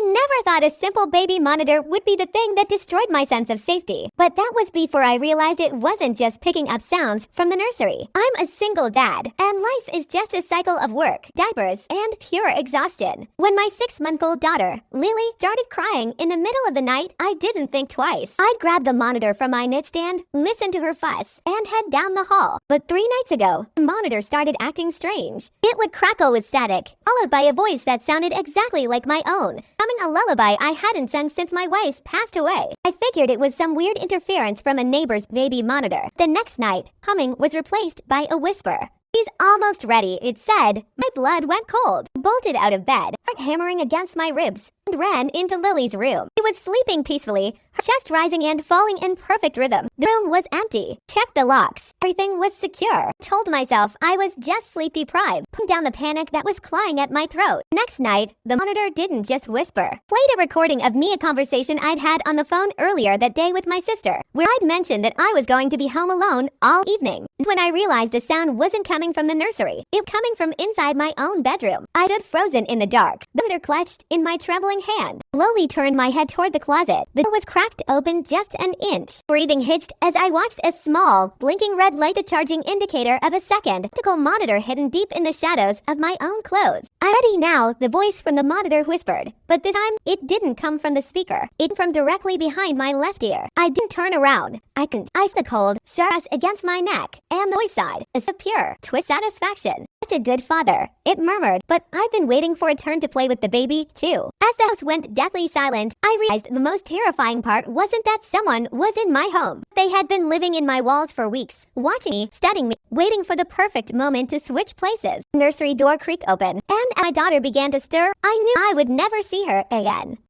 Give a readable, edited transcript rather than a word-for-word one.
never thought a simple baby monitor would be the thing that destroyed my sense of safety. But that was before I realized it wasn't just picking up sounds from the nursery. I'm a single dad, and life is just a cycle of work, diapers, and pure exhaustion. When my 6-month-old daughter, Lily, started crying in the middle of the night, I didn't think twice. I'd grab the monitor from my nightstand, listen to her fuss, and head down the hall. But 3 nights ago, the monitor started acting strange. It would crackle with static, followed by a voice that sounded exactly like my own, humming a lullaby I hadn't sung since my wife passed away. I figured it was some weird interference from a neighbor's baby monitor. The next night, humming was replaced by a whisper. "He's almost ready," it said. My blood went cold. I bolted out of bed, heart hammering against my ribs, and ran into Lily's room. She was sleeping peacefully, her chest rising and falling in perfect rhythm. The room was empty. Checked the locks. Everything was secure. I told myself I was just sleep deprived, putting down the panic that was clawing at my throat. Next night, the monitor didn't just whisper. Played a recording of me, a conversation I'd had on the phone earlier that day with my sister, where I'd mentioned that I was going to be home alone all evening. When I realized the sound wasn't coming from the nursery, it was coming from inside my own bedroom. I stood frozen in the dark, the monitor clutched in my trembling hand. Slowly turned my head toward the closet. The door was cracked open just an inch. Breathing hitched as I watched a small, blinking red light, the charging indicator of a second optical monitor hidden deep in the shadows of my own clothes. "I'm ready now," the voice from the monitor whispered. But this time, it didn't come from the speaker. It came from directly behind my left ear. I didn't turn around. I couldn't. I felt the cold, sharp press against my neck, and the voice sighed, a pure, twist satisfaction. "Such a good father," it murmured, but I've been waiting for a turn to play with the baby, too. As the house went deathly silent, I realized the most terrifying part wasn't that someone was in my home. They had been living in my walls for weeks, watching me, studying me, waiting for the perfect moment to switch places. The nursery door creaked open, and as my daughter began to stir, I knew I would never see her again.